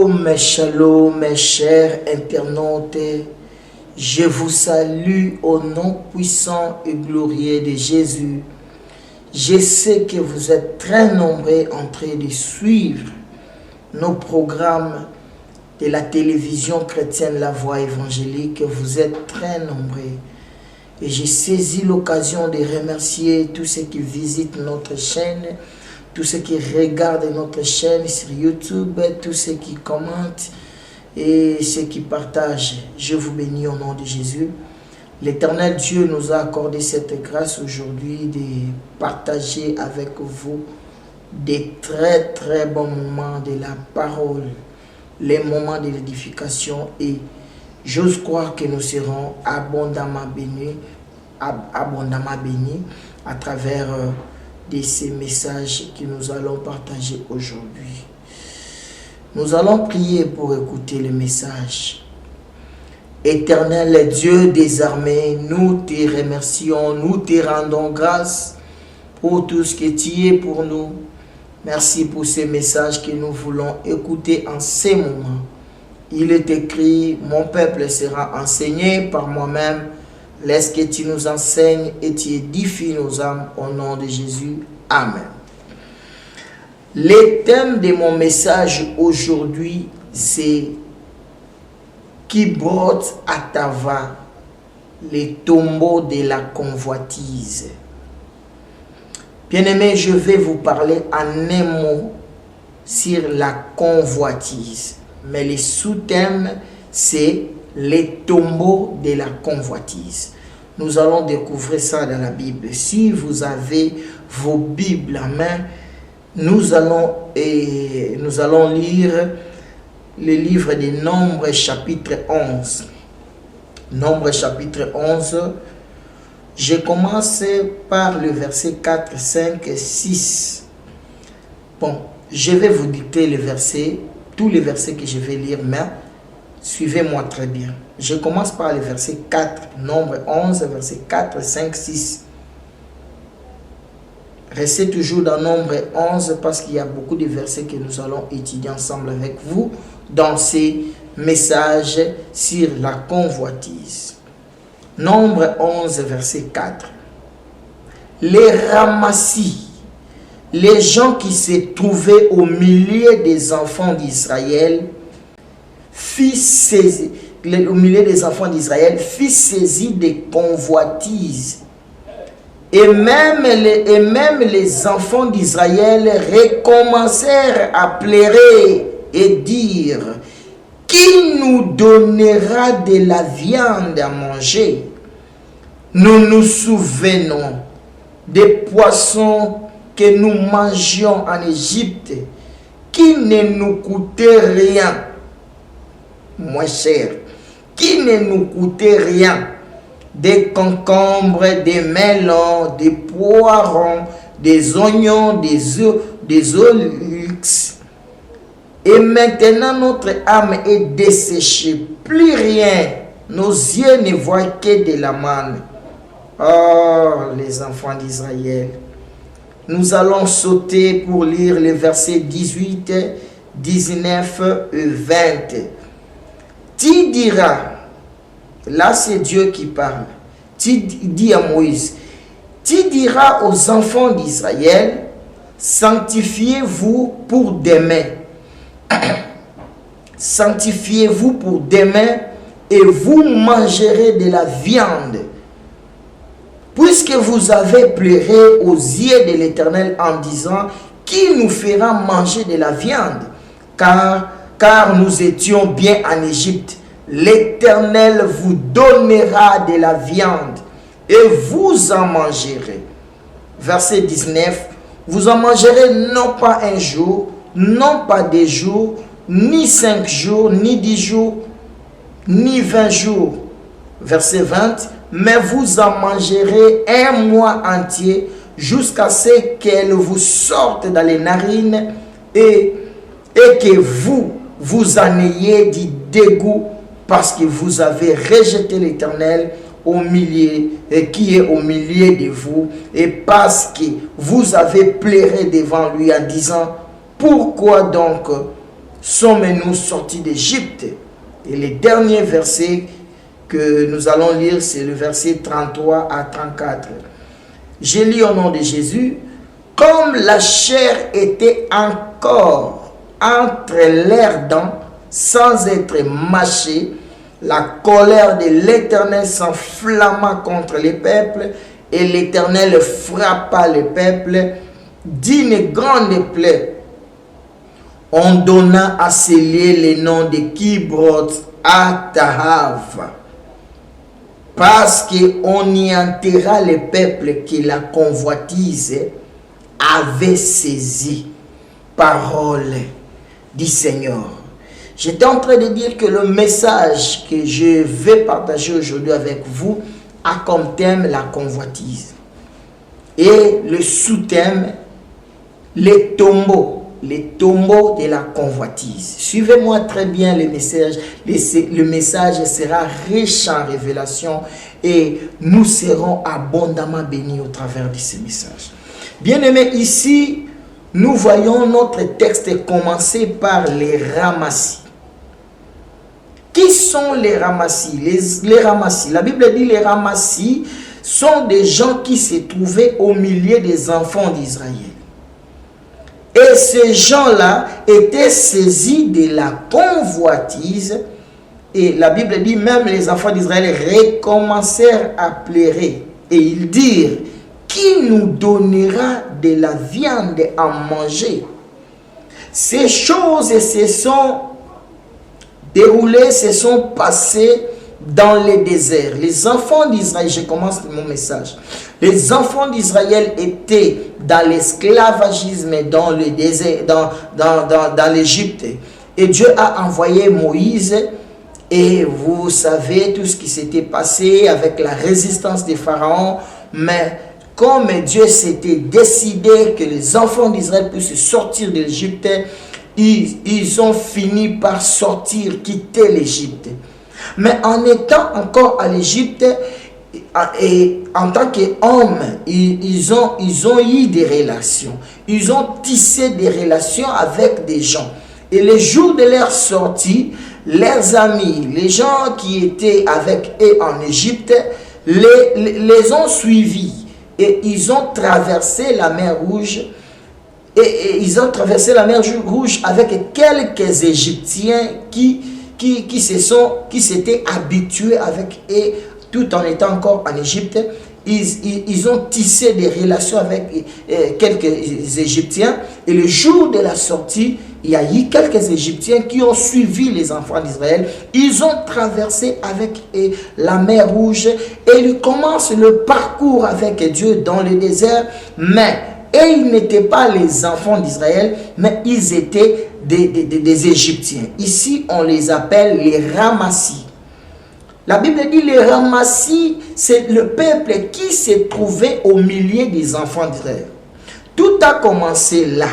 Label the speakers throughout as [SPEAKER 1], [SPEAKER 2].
[SPEAKER 1] Shalom, mes chers internautes. Je vous salue au nom puissant et glorieux de Jésus. Je sais que vous êtes très nombreux en train de suivre nos programmes de la télévision chrétienne La Voix évangélique. Vous êtes très nombreux. Et j'ai saisi l'occasion de remercier tous ceux qui visitent notre chaîne, tous ceux qui regardent notre chaîne sur YouTube, tous ceux qui commentent et ceux qui partagent. Je vous bénis au nom de Jésus. L'Éternel Dieu nous a accordé cette grâce aujourd'hui de partager avec vous des très très bons moments de la parole, les moments de l'édification, et j'ose croire que nous serons abondamment bénis à travers de ces messages que nous allons partager aujourd'hui. Nous allons prier pour écouter le message. Éternel Dieu des armées, nous te remercions, nous te rendons grâce pour tout ce que tu es pour nous. Merci pour ces messages que nous voulons écouter en ces moments. Il est écrit, mon peuple sera enseigné par moi-même. Laisse que tu nous enseignes et tu édifies nos âmes au nom de Jésus. Amen. Le thème de mon message aujourd'hui, c'est Kibrot Atava, les tombeaux de la convoitise. Bien-aimés, je vais vous parler en un mot sur la convoitise. Mais le sous-thème, c'est les tombeaux de la convoitise. Nous allons découvrir ça dans la Bible. Si vous avez vos Bibles en main, nous allons lire le livre des Nombres chapitre 11. Nombres chapitre 11. Je commence par le verset 4, 5 et 6. Bon, je vais vous dicter les versets, tous les versets que je vais lire, mais suivez-moi très bien. Je commence par le verset 4, Nombre 11, verset 4, 5, 6. Restez toujours dans Nombre 11 parce qu'il y a beaucoup de versets que nous allons étudier ensemble avec vous dans ces messages sur la convoitise. Nombre 11, verset 4. Les ramassis, les gens qui se trouvaient au milieu des enfants d'Israël, fit saisir des convoitises. Et même les enfants d'Israël recommencèrent à pleurer et dire: qui nous donnera de la viande à manger? Nous nous souvenons des poissons que nous mangions en Égypte, qui ne nous coûtaient rien, moins cher, qui ne nous coûtaient rien, des concombres, des melons, des poireaux, des oignons, des oryx. Et maintenant notre âme est desséchée, plus rien, nos yeux ne voient que de la manne. Oh, les enfants d'Israël. Nous allons sauter pour lire les versets 18, 19 et 20. Tu diras, là c'est Dieu qui parle, tu dis à Moïse, tu diras aux enfants d'Israël, sanctifiez-vous pour demain. Sanctifiez-vous pour demain et vous mangerez de la viande. Puisque vous avez pleuré aux yeux de l'Éternel en disant, qui nous fera manger de la viande? Car nous étions bien en Égypte. L'Éternel vous donnera de la viande et vous en mangerez. Verset 19. Vous en mangerez non pas un jour, non pas 2 jours, ni 5 jours, ni 10 jours, ni 20 jours. Verset 20. Mais vous en mangerez 1 mois entier jusqu'à ce qu'elle vous sorte dans les narines et que vous en ayez du dégoût parce que vous avez rejeté l'Éternel qui est au milieu de vous, et parce que vous avez pleuré devant lui en disant: pourquoi donc sommes-nous sortis d'Égypte? Et les derniers versets que nous allons lire, c'est le verset 33 à 34. Je lis au nom de Jésus. Comme la chair était encore entre leurs dents, sans être mâchée, la colère de l'Éternel s'enflamma contre les peuples, et l'Éternel frappa le peuple d'une grande plaie. On donna à ces lieux le nom de Kibroth Hattaava, parce qu'on y enterra le peuple que la convoitise avait saisi. Parole du Seigneur. J'étais en train de dire que le message que je vais partager aujourd'hui avec vous a comme thème la convoitise. Et le sous-thème, les tombeaux de la convoitise. Suivez-moi très bien le message. Le message sera riche en révélation et nous serons abondamment bénis au travers de ce message. Bien-aimés, ici, nous voyons notre texte commencer par les ramassis. Qui sont les ramassis? Les ramassis. La Bible dit les ramassis sont des gens qui se trouvaient au milieu des enfants d'Israël. Et ces gens-là étaient saisis de la convoitise. Et la Bible dit même les enfants d'Israël recommencèrent à pleurer. Et ils dirent, qui nous donnera de la viande à manger? Ces choses se sont déroulées, se sont passées dans le désert. Les enfants d'Israël, je commence mon message. Les enfants d'Israël étaient dans l'esclavagisme dans le désert, dans l'Égypte. Et Dieu a envoyé Moïse. Et vous savez tout ce qui s'était passé avec la résistance des pharaons. Mais comme Dieu s'était décidé que les enfants d'Israël puissent sortir de l'Égypte, ils ont fini par sortir, quitter l'Égypte. Mais en étant encore à l'Égypte, et en tant qu'hommes, ils ont eu des relations. Ils ont tissé des relations avec des gens. Et le jour de leur sortie, leurs amis, les gens qui étaient avec eux en Égypte, les ont suivis. Et ils ont traversé la mer Rouge. Et ils ont traversé la mer Rouge avec quelques Égyptiens qui s'étaient habitués avec eux tout en étant encore en Égypte. Ils ont tissé des relations avec quelques Égyptiens. Et le jour de la sortie, il y a eu quelques Égyptiens qui ont suivi les enfants d'Israël. Ils ont traversé avec la mer Rouge et ils commencent le parcours avec Dieu dans le désert. Mais ils n'étaient pas les enfants d'Israël, mais ils étaient des Égyptiens. Ici, on les appelle les ramassis. La Bible dit les ramassis, c'est le peuple qui s'est trouvé au milieu des enfants d'Israël. Tout a commencé là.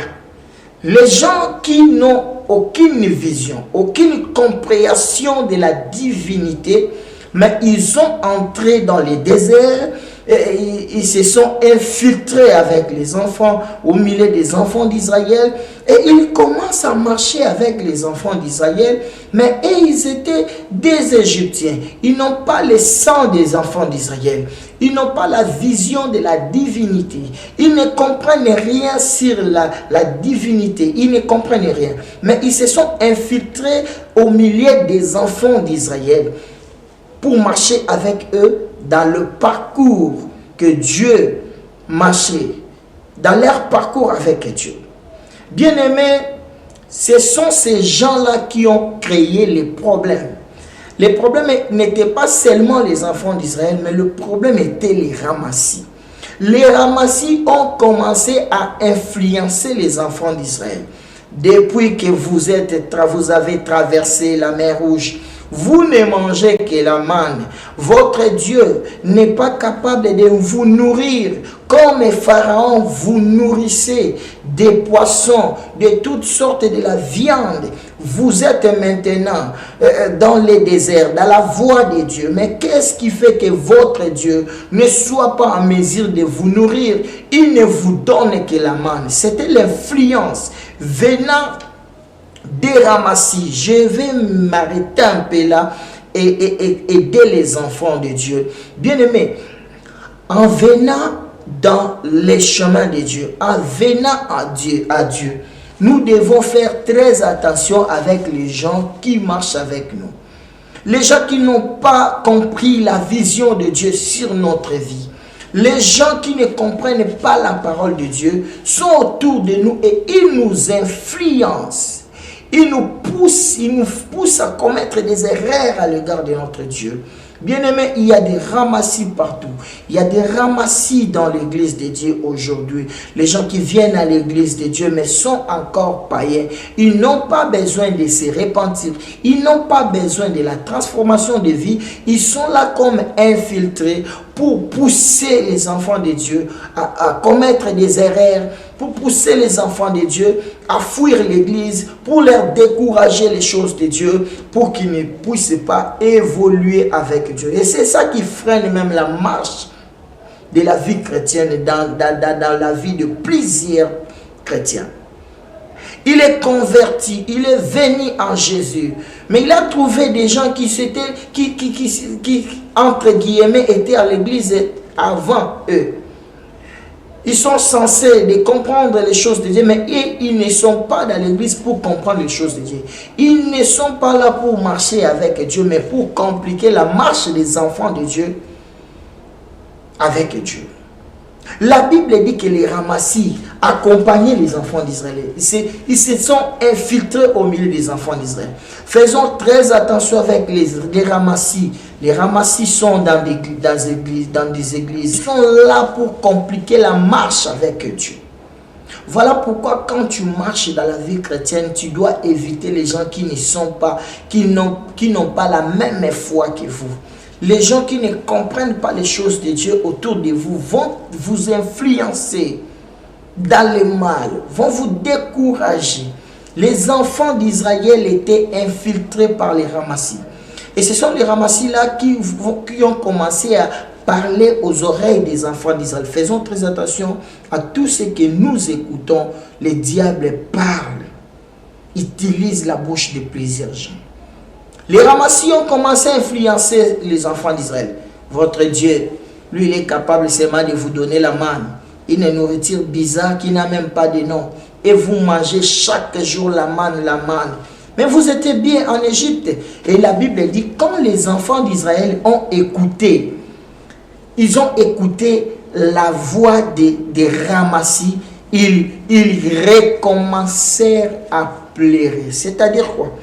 [SPEAKER 1] Les gens qui n'ont aucune vision, aucune compréhension de la divinité, mais ils sont entrés dans les déserts, et ils se sont infiltrés avec les enfants, au milieu des enfants d'Israël, et ils commencent à marcher avec les enfants d'Israël, mais ils étaient des Égyptiens. Ils n'ont pas le sang des enfants d'Israël. Ils n'ont pas la vision de la divinité. Ils ne comprennent rien sur la divinité. Ils ne comprennent rien. Mais ils se sont infiltrés au milieu des enfants d'Israël pour marcher avec eux dans le parcours que Dieu marchait, dans leur parcours avec Dieu. Bien-aimés, ce sont ces gens-là qui ont créé les problèmes. Les problèmes n'étaient pas seulement les enfants d'Israël, mais le problème était les ramassis. Les ramassis ont commencé à influencer les enfants d'Israël. Depuis que vous avez traversé la mer Rouge, vous ne mangez que la manne. Votre Dieu n'est pas capable de vous nourrir comme Pharaon vous nourrissait des poissons, de toutes sortes de la viande. Vous êtes maintenant dans les déserts, dans la voie de Dieu. Mais qu'est-ce qui fait que votre Dieu ne soit pas en mesure de vous nourrir? Il ne vous donne que la manne. C'était l'influence venant des ramassis. Je vais m'arrêter un peu là et aider les enfants de Dieu. Bien-aimés, en venant dans les chemins de Dieu, en venant à Dieu, nous devons faire très attention avec les gens qui marchent avec nous. Les gens qui n'ont pas compris la vision de Dieu sur notre vie. Les gens qui ne comprennent pas la parole de Dieu sont autour de nous et ils nous influencent. Ils nous poussent à commettre des erreurs à l'égard de notre Dieu. Bien-aimés, il y a des ramassis partout. Il y a des ramassis dans l'église de Dieu aujourd'hui. Les gens qui viennent à l'église de Dieu mais sont encore païens. Ils n'ont pas besoin de se repentir. Ils n'ont pas besoin de la transformation de vie. Ils sont là comme infiltrés pour pousser les enfants de Dieu à commettre des erreurs, pour pousser les enfants de Dieu à fuir l'église, pour leur décourager les choses de Dieu, pour qu'ils ne puissent pas évoluer avec Dieu. Et c'est ça qui freine même la marche de la vie chrétienne dans la vie de plusieurs chrétiens. Il est converti, il est venu en Jésus, mais il a trouvé des gens qui entre guillemets, étaient à l'église avant eux. Ils sont censés de comprendre les choses de Dieu, mais ils ne sont pas dans l'église pour comprendre les choses de Dieu. Ils ne sont pas là pour marcher avec Dieu, mais pour compliquer la marche des enfants de Dieu avec Dieu. La Bible dit que les ramassis accompagnaient les enfants d'Israël. Ils se sont infiltrés au milieu des enfants d'Israël. Faisons très attention avec les ramassis. Les ramassis sont dans des églises. Ils sont là pour compliquer la marche avec Dieu. Voilà pourquoi quand tu marches dans la vie chrétienne, tu dois éviter les gens qui n'ont pas la même foi que vous. Les gens qui ne comprennent pas les choses de Dieu autour de vous vont vous influencer dans le mal, vont vous décourager. Les enfants d'Israël étaient infiltrés par les ramassis. Et ce sont les ramassis-là qui ont commencé à parler aux oreilles des enfants d'Israël. Faisons très attention à tout ce que nous écoutons. Les diables parlent, utilisent la bouche de plusieurs gens. Les ramassis ont commencé à influencer les enfants d'Israël. Votre Dieu, lui, il est capable seulement de vous donner la manne. Une nourriture bizarre qui n'a même pas de nom. Et vous mangez chaque jour la manne. Mais vous étiez bien en Égypte. Et la Bible dit, quand les enfants d'Israël ont écouté, ils ont écouté la voix des ramassis, ils recommencèrent à pleurer. C'est-à-dire quoi?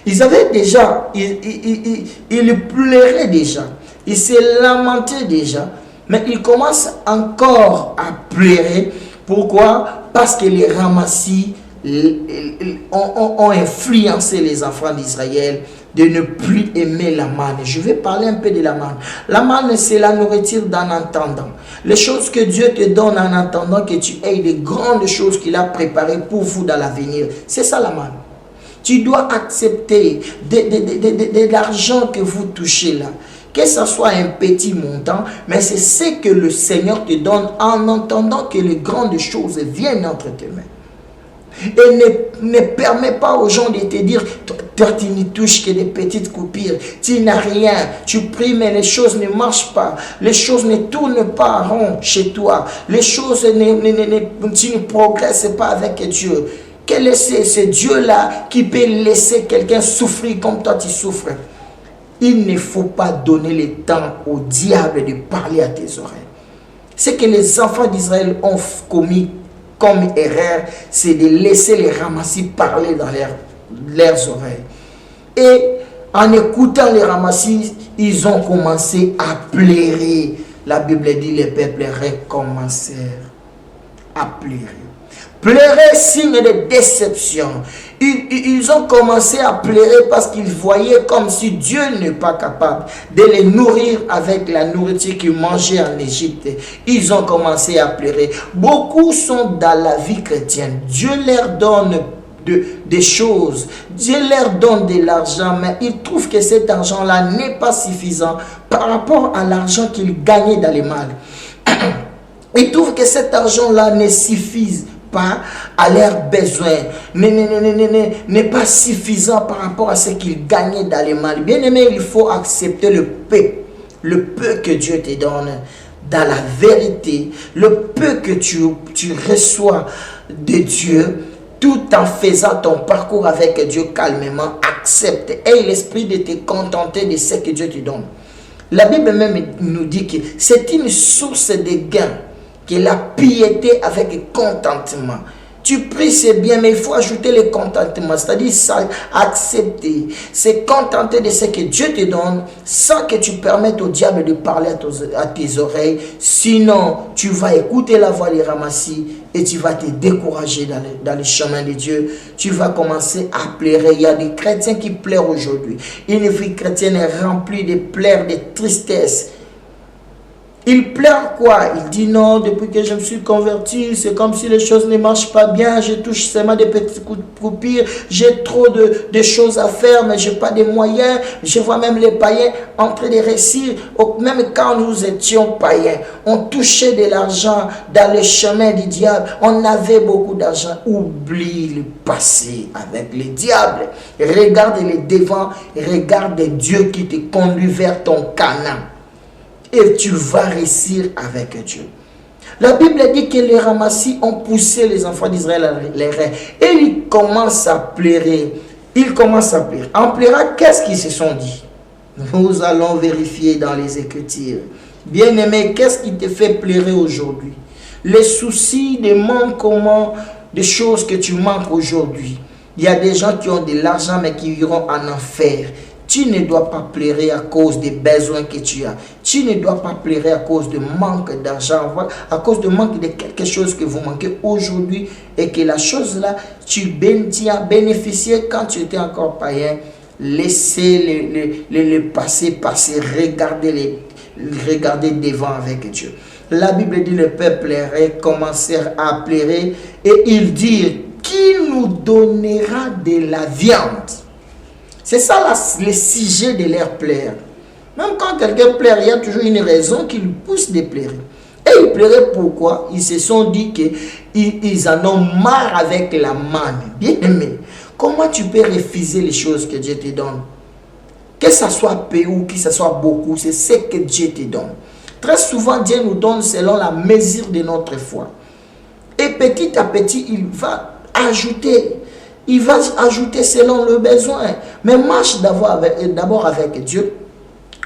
[SPEAKER 1] Ils avaient déjà, ils pleuraient déjà, ils se lamentaient déjà, mais ils commencent encore à pleurer. Pourquoi? Parce que les ramassis ont influencé les enfants d'Israël de ne plus aimer la manne. Je vais parler un peu de la manne. La manne, c'est la nourriture d'en entendant. Les choses que Dieu te donne en attendant que tu aies les grandes choses qu'il a préparées pour vous dans l'avenir. C'est ça la manne. Tu dois accepter de l'argent que vous touchez là. Que ce soit un petit montant, mais c'est ce que le Seigneur te donne en entendant que les grandes choses viennent entre tes mains. Et ne permet pas aux gens de te dire, toi tu n'y touches que des petites coupures, tu n'as rien, tu pries mais les choses ne marchent pas, les choses ne tournent pas rond chez toi, les choses tu ne progresses pas avec Dieu. Quel est ce Dieu-là qui peut laisser quelqu'un souffrir comme toi tu souffres? Il ne faut pas donner le temps au diable de parler à tes oreilles. Ce que les enfants d'Israël ont commis comme erreur, c'est de laisser les ramassis parler dans leurs oreilles. Et en écoutant les ramassis, ils ont commencé à pleurer. La Bible dit les peuples recommencèrent à pleurer. Pleurer, signe de déception. Ils ont commencé à pleurer parce qu'ils voyaient comme si Dieu n'est pas capable de les nourrir avec la nourriture qu'ils mangeaient en Égypte. Ils ont commencé à pleurer. Beaucoup sont dans la vie chrétienne. Dieu leur donne des choses. Dieu leur donne de l'argent, mais ils trouvent que cet argent-là n'est pas suffisant par rapport à l'argent qu'ils gagnaient dans le mal. Ils trouvent que cet argent-là ne suffit pas à leurs besoins, n'est pas suffisant par rapport à ce qu'ils gagnaient dans le mal. Bien aimé, il faut accepter le peu que Dieu te donne dans la vérité, le peu que tu reçois de Dieu, tout en faisant ton parcours avec Dieu calmement. Accepte. Aie l'esprit de te contenter de ce que Dieu te donne. La Bible même nous dit que c'est une source de gain, que la piété avec contentement. Tu pries, c'est bien, mais il faut ajouter le contentement, c'est-à-dire accepter, se contenter de ce que Dieu te donne, sans que tu permettes au diable de parler à tes oreilles. Sinon, tu vas écouter la voix des ramassis et tu vas te décourager dans le chemin de Dieu. Tu vas commencer à pleurer. Il y a des chrétiens qui pleurent aujourd'hui. Une vie chrétienne est remplie de pleurs, de tristesse. Il pleure quoi? Il dit non, depuis que je me suis converti, c'est comme si les choses ne marchent pas bien, je touche seulement des petits coups de croupir, j'ai trop de choses à faire, mais je n'ai pas de moyens. Je vois même les païens en train de réussir. Même quand nous étions païens, on touchait de l'argent dans le chemin du diable, on avait beaucoup d'argent. Oublie le passé avec le diable. Regarde le devant, regarde Dieu qui te conduit vers ton Canaan. Et tu vas réussir avec Dieu. La Bible dit que les ramassis ont poussé les enfants d'Israël à les reins. Et ils commencent à pleurer. Ils commencent à pleurer. En pleurant, qu'est-ce qu'ils se sont dit? Nous allons vérifier dans les Écritures. Bien-aimé, qu'est-ce qui te fait pleurer aujourd'hui? Les soucis, des manquements, des choses que tu manques aujourd'hui. Il y a des gens qui ont de l'argent mais qui iront en enfer. Tu ne dois pas pleurer à cause des besoins que tu as. Tu ne dois pas pleurer à cause de manque d'argent, à cause de manque de quelque chose que vous manquez aujourd'hui et que la chose là, tu as bénéficié quand tu étais encore païen. Laissez le passé passer, regardez devant avec Dieu. La Bible dit le peuple commencèrent à pleurer et ils dirent, qui nous donnera de la viande? C'est ça le sujet de leur pleurs. Même quand quelqu'un pleure, il y a toujours une raison qui lui pousse de pleurer. Et ils pleuraient pourquoi? Ils se sont dit qu'ils en ont marre avec la manne. Bien aimé, comment tu peux refuser les choses que Dieu te donne? Que ça soit peu ou que ça soit beaucoup, c'est ce que Dieu te donne. Très souvent, Dieu nous donne selon la mesure de notre foi. Et petit à petit, il va ajouter. Il va ajouter selon le besoin. Mais marche d'abord avec Dieu.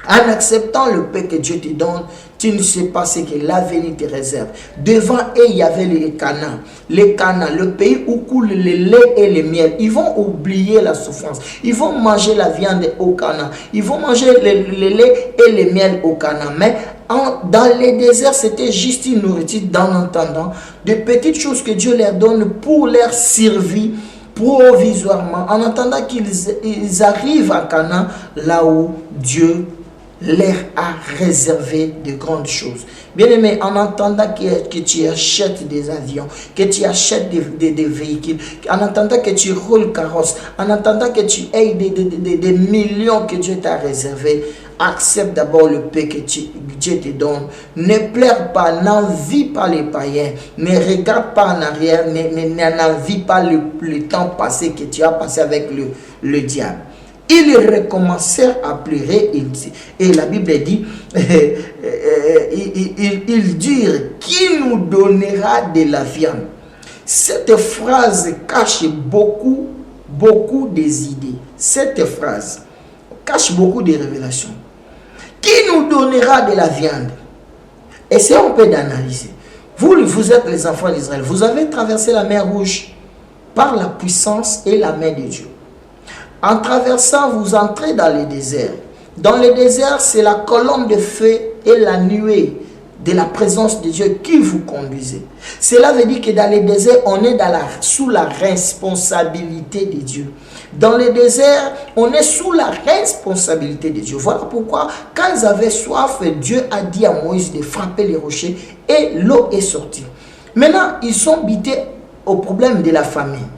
[SPEAKER 1] En acceptant le paix que Dieu te donne, tu ne sais pas ce que l'avenir te réserve. Devant eux, il y avait les Canaan. Les Canaan, le pays où coule le lait et le miel. Ils vont oublier la souffrance. Ils vont manger la viande au Canaan. Ils vont manger le lait et le miel au Canaan. Mais dans les déserts, c'était juste une nourriture, en entendant de petites choses que Dieu leur donne pour leur survie provisoirement, en attendant qu'ils arrivent à Canaan, là où Dieu leur a réservé de grandes choses. Bien aimé, en attendant que tu achètes des avions, que tu achètes des véhicules, en attendant que tu roules carrosse, en attendant que tu aies des millions que Dieu t'a réservés, accepte d'abord le paix que Dieu te donne. Ne pleure pas, n'envie pas les païens, ne regarde pas en arrière, n'envie pas le temps passé que tu as passé avec le diable. Ils recommencèrent à pleurer et la Bible dit, ils dirent, qui nous donnera de la viande? Cette phrase cache beaucoup des idées. Cette phrase cache beaucoup de révélations. Qui nous donnera de la viande? Essayons un peu d'analyser. Vous êtes les enfants d'Israël. Vous avez traversé la mer Rouge par la puissance et la main de Dieu. En traversant, vous entrez dans le désert. Dans le désert, c'est la colonne de feu et la nuée de la présence de Dieu qui vous conduisait. Cela veut dire que dans le désert, on est sous la responsabilité de Dieu. Dans le désert, on est sous la responsabilité de Dieu. Voilà pourquoi, quand ils avaient soif, Dieu a dit à Moïse de frapper les rochers et l'eau est sortie. Maintenant, ils sont butés au problème de la famine.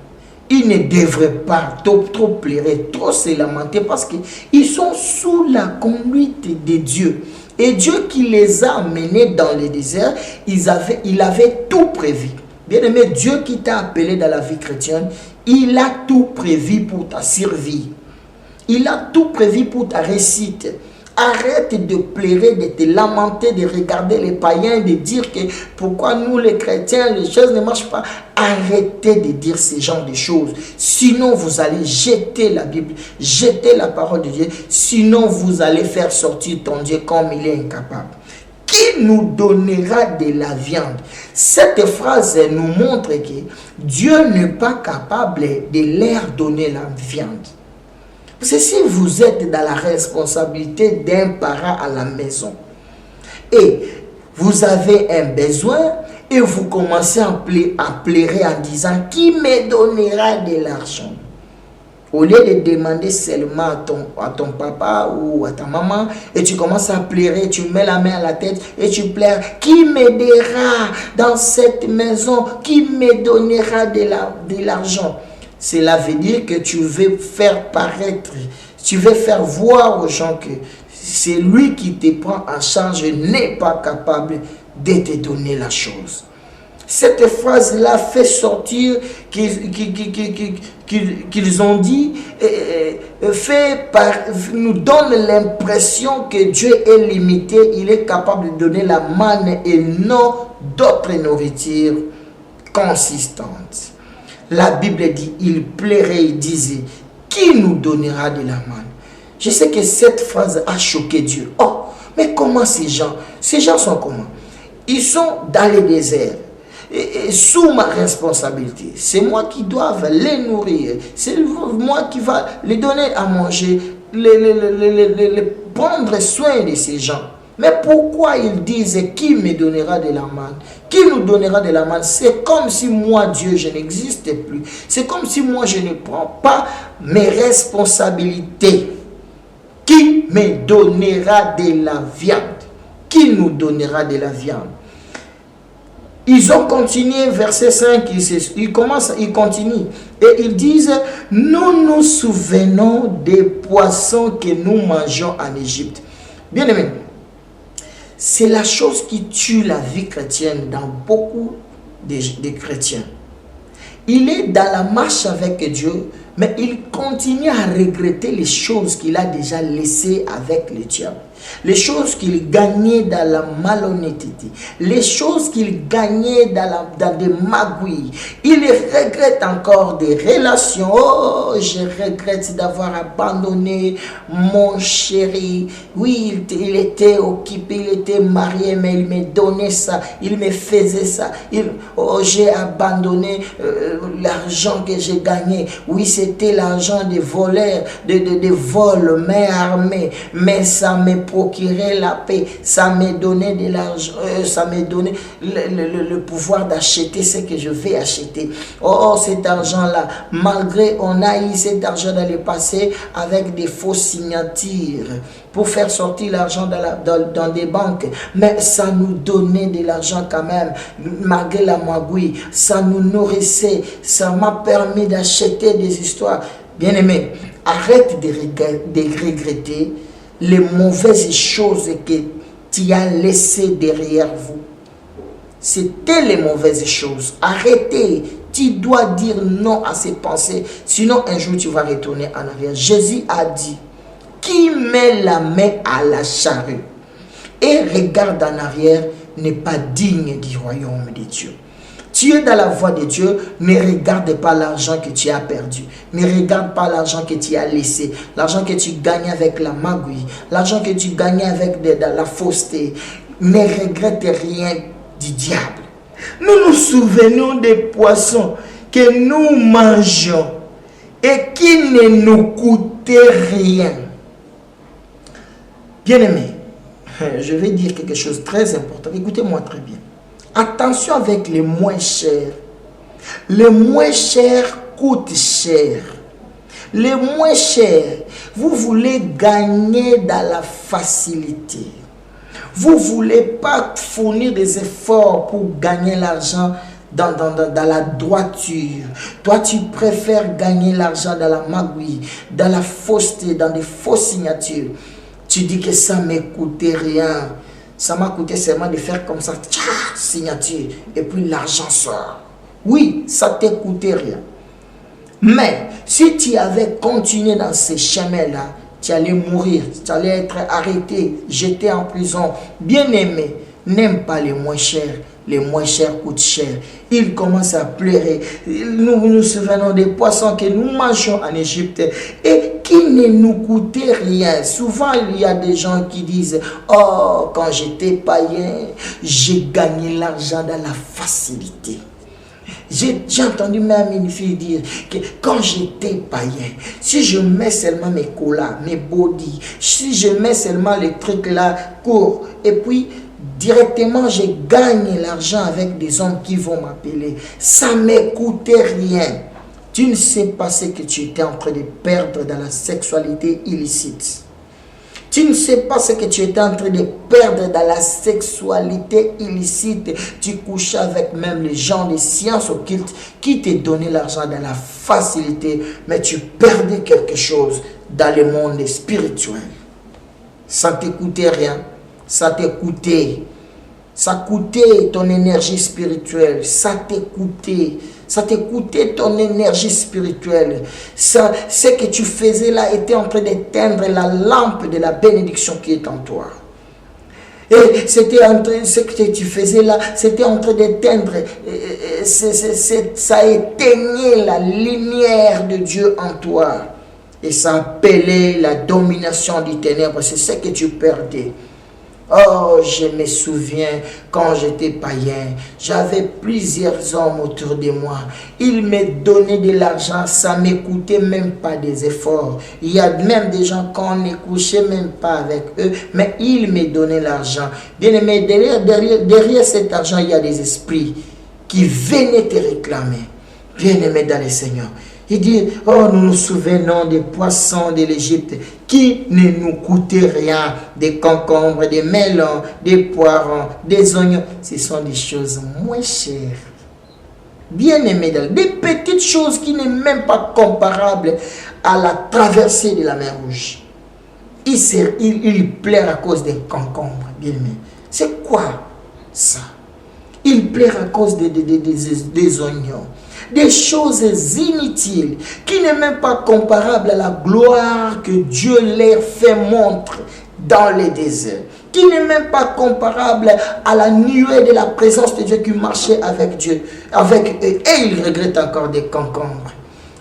[SPEAKER 1] Ils ne devraient pas trop pleurer, trop se lamenter parce qu'ils sont sous la conduite de Dieu. Et Dieu qui les a menés dans le désert, il avait tout prévu. Bien-aimé, Dieu qui t'a appelé dans la vie chrétienne, il a tout prévu pour ta survie. Il a tout prévu pour ta réussite. Arrête de pleurer, de te lamenter, de regarder les païens, de dire que pourquoi nous les chrétiens, les choses ne marchent pas. Arrêtez de dire ce genre de choses. Sinon, vous allez jeter la Bible, jeter la parole de Dieu. Sinon, vous allez faire sortir ton Dieu comme il est incapable. Qui nous donnera de la viande? Cette phrase nous montre que Dieu n'est pas capable de leur donner la viande. Parce que si vous êtes dans la responsabilité d'un parent à la maison et vous avez un besoin et vous commencez à pleurer en disant qui me donnera de l'argent, au lieu de demander seulement à ton papa ou à ta maman, et tu commences à pleurer, tu mets la main à la tête et tu pleures, qui m'aidera dans cette maison, qui me donnera de l'argent? Cela veut dire que tu veux faire paraître, tu veux faire voir aux gens que c'est lui qui te prend en charge n'est pas capable de te donner la chose. Cette phrase-là fait sortir qu'ils ont dit, nous donne l'impression que Dieu est limité, il est capable de donner la manne et non d'autres nourritures consistantes. La Bible dit, il plairait, il disait, qui nous donnera de la manne? Je sais que cette phrase a choqué Dieu. Oh, mais comment ces gens sont comment? Ils sont dans le désert. Et sous ma responsabilité. C'est moi qui dois les nourrir. C'est moi qui va les donner à manger, prendre soin de ces gens. Mais pourquoi ils disent qui me donnera de la manne? Qui nous donnera de la manne? C'est comme si moi, Dieu, je n'existe plus. C'est comme si moi, je ne prends pas mes responsabilités. Qui me donnera de la viande? Qui nous donnera de la viande? Ils ont continué, verset 5, ils continuent. Et ils disent, nous nous souvenons des poissons que nous mangeons en Égypte. Bien aimé, c'est la chose qui tue la vie chrétienne dans beaucoup de chrétiens. Il est dans la marche avec Dieu, mais il continue à regretter les choses qu'il a déjà laissées avec le diable. Les choses qu'il gagnait dans la malhonnêteté, les choses qu'il gagnait dans des magouilles. Il regrette encore des relations. Oh, je regrette d'avoir abandonné mon chéri. Oui, il était occupé, il était marié, mais il me donnait ça, il me faisait ça. J'ai abandonné l'argent que j'ai gagné. Oui, c'était l'argent des voleurs, de vols, main armée, mais ça me procurait la paix, ça me donnait de l'argent, ça me donnait le pouvoir d'acheter ce que je vais acheter. Oh, cet argent-là, malgré on a eu cet argent dans le passé avec des fausses signatures pour faire sortir l'argent dans des banques, mais ça nous donnait de l'argent quand même, malgré la magouille, ça nous nourrissait, ça m'a permis d'acheter des histoires. Bien aimé, arrête de regretter les mauvaises choses que tu as laissées derrière vous. C'était les mauvaises choses. Arrêtez. Tu dois dire non à ces pensées. Sinon, un jour, tu vas retourner en arrière. Jésus a dit, qui met la main à la charrue et regarde en arrière n'est pas digne du royaume de Dieu. Tu es dans la voie de Dieu, ne regarde pas l'argent que tu as perdu. Ne regarde pas l'argent que tu as laissé. L'argent que tu gagnes avec la magouille. L'argent que tu gagnes avec la fausseté. Ne regrette rien du diable. Nous nous souvenons des poissons que nous mangeons et qui ne nous coûtaient rien. Bien-aimé, je vais dire quelque chose de très important. Écoutez-moi très bien. Attention avec les moins chers. Les moins chers coûtent cher. Les moins chers, vous voulez gagner dans la facilité. Vous ne voulez pas fournir des efforts pour gagner l'argent dans la droiture. Toi, tu préfères gagner l'argent dans la magouille, dans la fausseté, dans des fausses signatures. Tu dis que ça ne me coûtait rien. Ça m'a coûté seulement de faire comme ça, signature, et puis l'argent sort. Oui, ça ne te coûtait rien. Mais si tu avais continué dans ces chemins-là, tu allais mourir, tu allais être arrêté, jeté en prison. Bien-aimé, n'aime pas les moins chers. Les moins chers coûtent cher. Il commence à pleurer. Nous nous souvenons des poissons que nous mangeons en Égypte et qui ne nous coûtaient rien. Souvent, il y a des gens qui disent « Oh, quand j'étais païen, j'ai gagné l'argent dans la facilité. » J'ai entendu même une fille dire que quand j'étais païen, si je mets seulement mes colas, mes body, si je mets seulement les trucs là courts, et puis directement je gagne l'argent avec des hommes qui vont m'appeler, ça ne me coûtait rien. Tu ne sais pas ce que tu étais en train de perdre dans la sexualité illicite. Tu ne sais pas ce que tu étais en train de perdre dans la sexualité illicite. Tu couchais avec même les gens des sciences occultes qui te donnaient l'argent dans la facilité, mais tu perdais quelque chose dans le monde spirituel. Ça ne te coûtait rien. Ça te coûtait. Ça coûtait ton énergie spirituelle. Ça te coûtait. Ça te coûtait ton énergie spirituelle. Ça, ce que tu faisais là était en train d'éteindre la lampe de la bénédiction qui est en toi. Et c'était en train, ce que tu faisais là, c'était en train d'éteindre. Ça éteignait la lumière de Dieu en toi. Et ça appelait la domination du ténèbre. C'est ce que tu perdais. Oh, je me souviens quand j'étais païen, j'avais plusieurs hommes autour de moi. Ils me donnaient de l'argent, ça ne me coûtait même pas des efforts. Il y a même des gens qu'on ne couchait même pas avec eux, mais ils me donnaient l'argent. Bien aimé, derrière cet argent, il y a des esprits qui venaient te réclamer. Bien aimé dans le Seigneur. Il dit, oh, nous nous souvenons des poissons de l'Égypte qui ne nous coûtaient rien, des concombres, des melons, des poivrons, des oignons. Ce sont des choses moins chères. Bien aimé, des petites choses qui ne sont même pas comparables à la traversée de la mer Rouge. Il pleure à cause des concombres, bien aimé. C'est quoi ça? Il pleure à cause des oignons. Des choses inutiles qui n'est même pas comparable à la gloire que Dieu leur fait montre dans les déserts, qui n'est même pas comparable à la nuée de la présence de Dieu qui marchait avec Dieu, avec eux, et ils regrettent encore des concombres.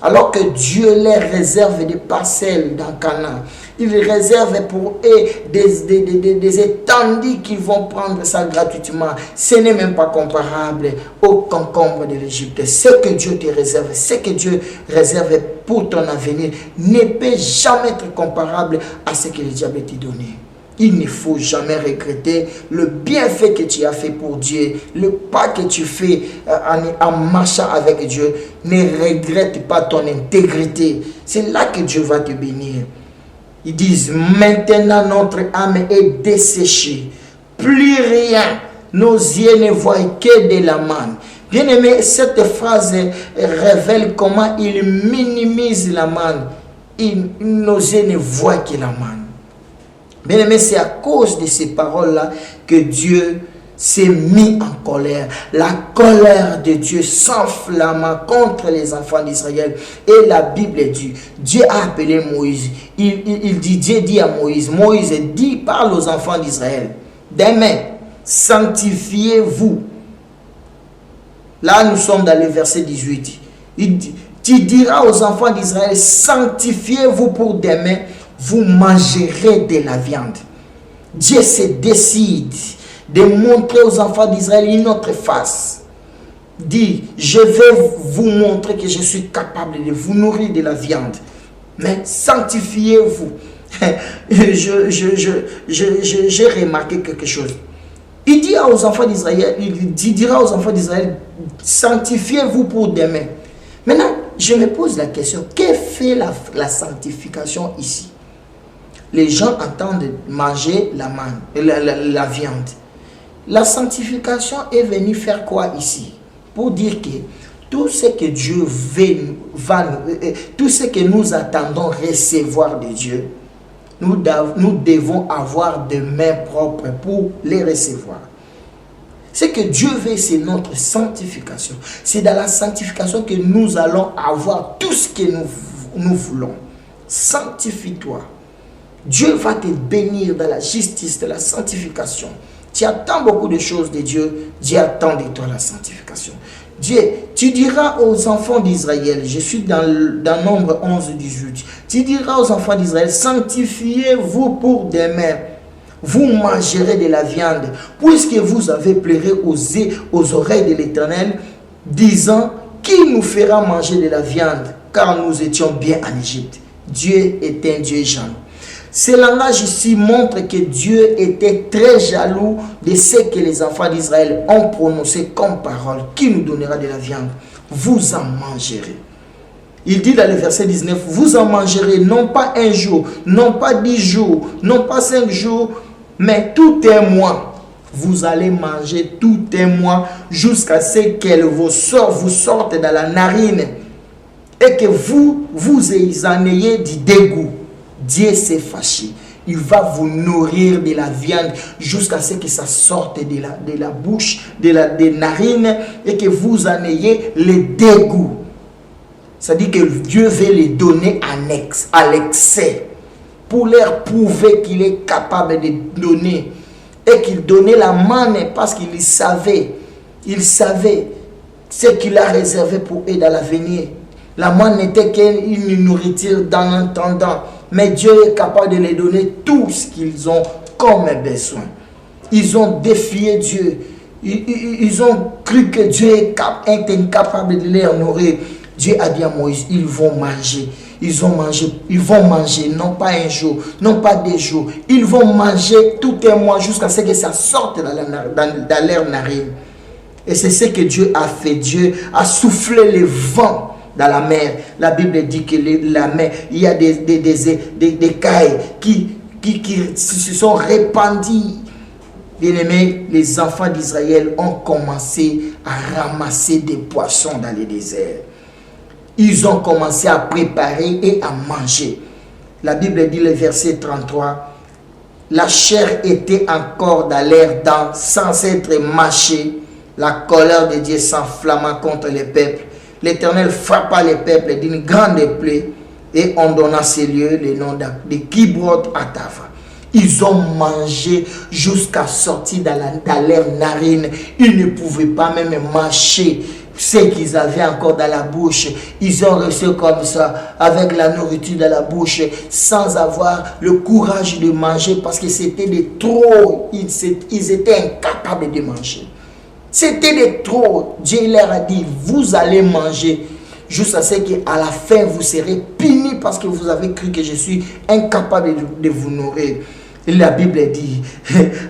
[SPEAKER 1] Alors que Dieu leur réserve des parcelles dans Canaan. Il réserve pour eux des étendues qu'ils vont prendre ça gratuitement. Ce n'est même pas comparable aux concombres de l'Égypte. Ce que Dieu te réserve, ce que Dieu réserve pour ton avenir ne peut jamais être comparable à ce que le diable t'a donné. Il ne faut jamais regretter le bienfait que tu as fait pour Dieu, le pas que tu fais en marchant avec Dieu. Ne regrette pas ton intégrité. C'est là que Dieu va te bénir. Ils disent, maintenant notre âme est desséchée. Plus rien, nos yeux ne voient que de la manne. Bien aimé, cette phrase révèle comment il minimise la manne. Nos yeux ne voient que la manne. Bien aimé, c'est à cause de ces paroles-là que Dieu s'est mis en colère. La colère de Dieu s'enflamma contre les enfants d'Israël. Et la Bible dit, Dieu a appelé Moïse. Dieu dit à Moïse, Moïse dit, parle aux enfants d'Israël. Demain, sanctifiez-vous. Là, nous sommes dans le verset 18. Tu diras aux enfants d'Israël, sanctifiez-vous pour demain. Vous mangerez de la viande. Dieu se décide de montrer aux enfants d'Israël une autre face. Dit, je vais vous montrer que je suis capable de vous nourrir de la viande. Mais sanctifiez-vous. J'ai remarqué quelque chose. Il dit aux enfants d'Israël, il dira aux enfants d'Israël, sanctifiez-vous pour demain. Maintenant, je me pose la question, que fait la sanctification ici? Les gens entendent manger la viande. La sanctification est venue faire quoi ici? Pour dire que tout ce que Dieu tout ce que nous attendons recevoir de Dieu, nous devons avoir des mains propres pour les recevoir. Ce que Dieu veut, c'est notre sanctification. C'est dans la sanctification que nous allons avoir tout ce que nous voulons. Sanctifie-toi. Dieu va te bénir dans la justice, de la sanctification. Tu attends beaucoup de choses de Dieu. Dieu attend de toi la sanctification. Dieu, tu diras aux enfants d'Israël, je suis dans Nombre 11, 18. Tu diras aux enfants d'Israël, sanctifiez-vous pour demain. Vous mangerez de la viande, puisque vous avez pleuré aux oreilles de l'Éternel, disant, qui nous fera manger de la viande, car nous étions bien en Égypte. Dieu est un Dieu jaloux. Ce langage ici montre que Dieu était très jaloux de ce que les enfants d'Israël ont prononcé comme parole. Qui nous donnera de la viande? Vous en mangerez. Il dit dans le verset 19, vous en mangerez non pas un jour, non pas 10 jours, non pas 5 jours, mais tout un mois. Vous allez manger tout un mois jusqu'à ce qu'elle vous sorte dans la narine et que vous en ayez du dégoût. Dieu s'est fâché. Il va vous nourrir de la viande jusqu'à ce que ça sorte de la bouche, des narines et que vous en ayez le dégoût. C'est-à-dire que Dieu veut les donner à l'excès pour leur prouver qu'il est capable de donner et qu'il donnait la manne parce qu'il savait ce qu'il a réservé pour eux dans l'avenir. La manne n'était qu'une nourriture dans un temps. Mais Dieu est capable de les donner tout ce qu'ils ont comme besoin. Ils ont défié Dieu. Ils ont cru que Dieu est incapable de les nourrir. Dieu a dit à Moïse, ils vont manger. Ils vont manger, non pas un jour, non pas 2 jours. Ils vont manger tout un mois jusqu'à ce que ça sorte dans leur narine. Et c'est ce que Dieu a fait. Dieu a soufflé le vent dans la mer. La Bible dit que la mer, il y a des cailles qui se sont répandues. Bien-aimés, les enfants d'Israël ont commencé à ramasser des poissons dans le désert. Ils ont commencé à préparer et à manger. La Bible dit le verset 33, la chair était encore dans l'air dents sans être mâchée. La colère de Dieu s'enflamma contre les peuples. L'Éternel frappa les peuples d'une grande plaie et on donna ces lieux le nom de Kibroth Hattaava. Ils ont mangé jusqu'à sortir dans leur narine. Ils ne pouvaient pas même mâcher ce qu'ils avaient encore dans la bouche. Ils ont resté comme ça, avec la nourriture dans la bouche, sans avoir le courage de manger parce que c'était de trop. Ils étaient incapables de manger. C'était de trop. Dieu leur a dit, vous allez manger jusqu'à ce qu'à la fin vous serez punis parce que vous avez cru que je suis incapable de vous nourrir. Et la Bible dit,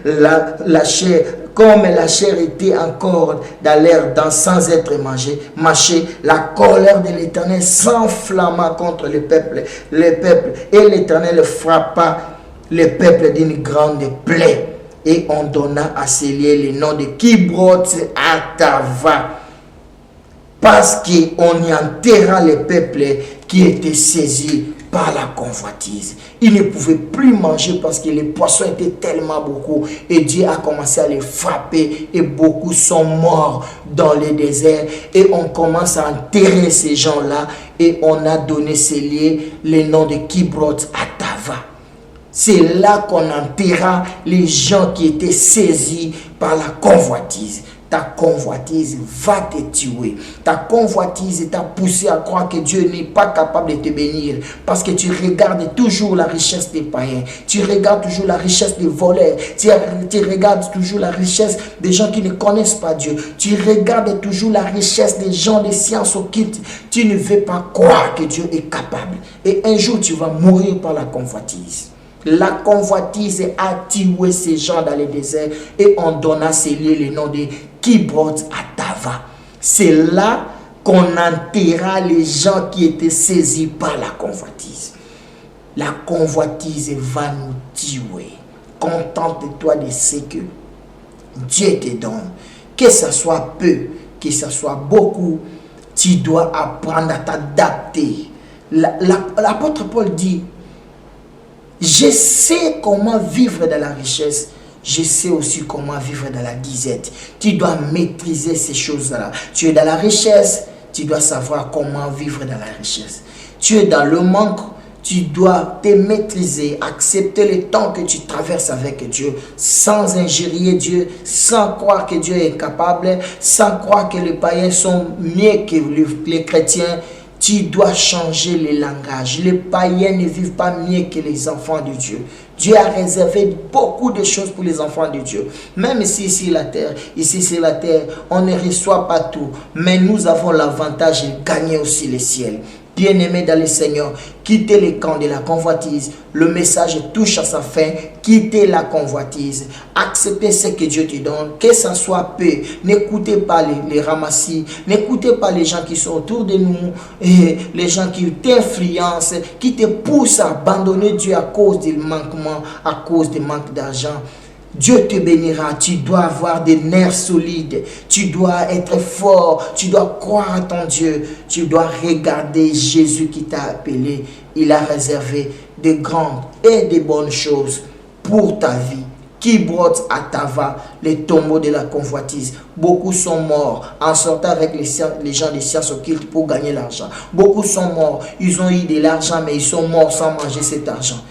[SPEAKER 1] la chair, comme la chair était encore dans l'air dents sans être mâchée, la colère de l'Éternel s'enflamma contre le peuple, et l'Éternel frappa le peuple d'une grande plaie. Et on donna à ces lieux le nom de Kibroth Hattaava, parce qu'on y enterra les peuples qui étaient saisis par la convoitise. Ils ne pouvaient plus manger parce que les poissons étaient tellement beaucoup. Et Dieu a commencé à les frapper et beaucoup sont morts dans le désert. Et on commence à enterrer ces gens-là et on a donné ces lieux le nom de Kibroth Hattaava. C'est là qu'on enterra les gens qui étaient saisis par la convoitise. Ta convoitise va te tuer. Ta convoitise t'a poussé à croire que Dieu n'est pas capable de te bénir. Parce que tu regardes toujours la richesse des païens. Tu regardes toujours la richesse des voleurs. Tu regardes toujours la richesse des gens qui ne connaissent pas Dieu. Tu regardes toujours la richesse des gens des sciences occultes. Tu ne veux pas croire que Dieu est capable. Et un jour, tu vas mourir par la convoitise. La convoitise a tué ces gens dans le désert et on donna ces lieux le nom de Kibroth Hattaava. C'est là qu'on enterra les gens qui étaient saisis par la convoitise. La convoitise va nous tuer. Contente-toi de ce que Dieu te donne. Que ce soit peu, que ce soit beaucoup, tu dois apprendre à t'adapter. L'apôtre Paul dit, je sais comment vivre dans la richesse. Je sais aussi comment vivre dans la disette. Tu dois maîtriser ces choses-là. Tu es dans la richesse, tu dois savoir comment vivre dans la richesse. Tu es dans le manque, tu dois te maîtriser, accepter le temps que tu traverses avec Dieu, sans injurier Dieu, sans croire que Dieu est capable, sans croire que les païens sont mieux que les chrétiens. Tu dois changer le langage. Les païens ne vivent pas mieux que les enfants de Dieu. Dieu a réservé beaucoup de choses pour les enfants de Dieu. Même ici sur la terre, on ne reçoit pas tout. Mais nous avons l'avantage de gagner aussi le ciel. Bien-aimés dans le Seigneur, quittez les camps de la convoitise. Le message touche à sa fin. Quittez la convoitise. Acceptez ce que Dieu te donne, que ça soit peu. N'écoutez pas les ramassis. N'écoutez pas les gens qui sont autour de nous. Et les gens qui t'influencent, qui te poussent à abandonner Dieu à cause du manquement, à cause du manque d'argent. Dieu te bénira. Tu dois avoir des nerfs solides. Tu dois être fort. Tu dois croire à ton Dieu. Tu dois regarder Jésus qui t'a appelé. Il a réservé de grandes et de bonnes choses pour ta vie. Qui brotte à Tava, les tombeaux de la convoitise. Beaucoup sont morts en sortant avec les gens des sciences occultes pour gagner l'argent. Beaucoup sont morts. Ils ont eu de l'argent, mais ils sont morts sans manger cet argent.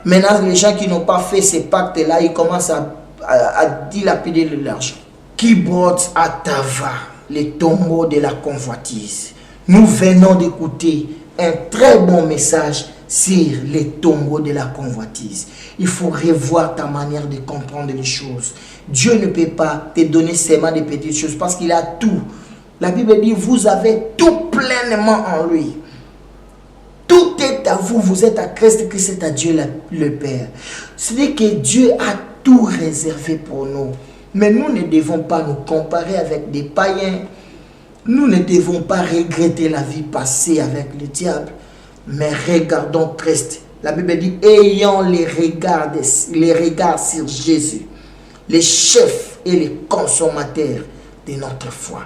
[SPEAKER 1] Maintenant, les gens qui n'ont pas fait ces pactes-là, ils commencent à dilapider de l'argent. Qui brotte à Tava, les tombeaux de la convoitise. Nous venons d'écouter un très bon message sur les tombeaux de la convoitise. Il faut revoir ta manière de comprendre les choses. Dieu ne peut pas te donner seulement des petites choses parce qu'il a tout. La Bible dit, vous avez tout pleinement en lui. Tout est à vous, vous êtes à Christ, Christ est à Dieu le Père. C'est-à-dire que Dieu a tout réservé pour nous. Mais nous ne devons pas nous comparer avec des païens. Nous ne devons pas regretter la vie passée avec le diable. Mais regardons Christ. La Bible dit, ayant les regards sur Jésus, les chefs et les consommateurs de notre foi.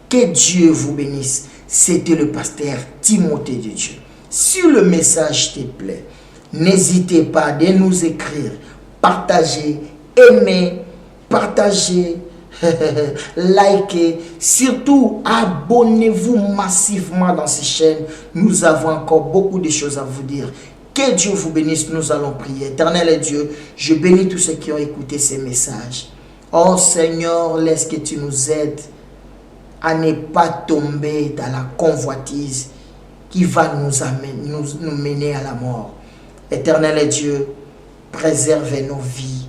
[SPEAKER 1] Que Dieu vous bénisse. C'était le pasteur Timothée de Dieu. Si le message te plaît, n'hésitez pas de nous écrire, partager, aimer, partager, likez, surtout abonnez-vous massivement dans ces chaînes. Nous avons encore beaucoup de choses à vous dire. Que Dieu vous bénisse, nous allons prier. Éternel Dieu, je bénis tous ceux qui ont écouté ces messages. Oh Seigneur, laisse que tu nous aides à ne pas tomber dans la convoitise qui va nous mener à la mort. Éternel Dieu, préserve nos vies.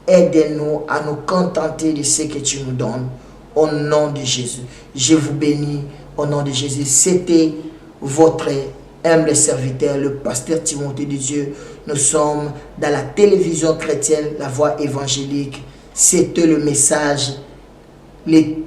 [SPEAKER 1] Aide-nous à nous contenter de ce que tu nous donnes. Au nom de Jésus. Je vous bénis au nom de Jésus. C'était votre humble serviteur, le pasteur Timothée de Dieu. Nous sommes dans la télévision chrétienne, la voix évangélique. C'était le message. Les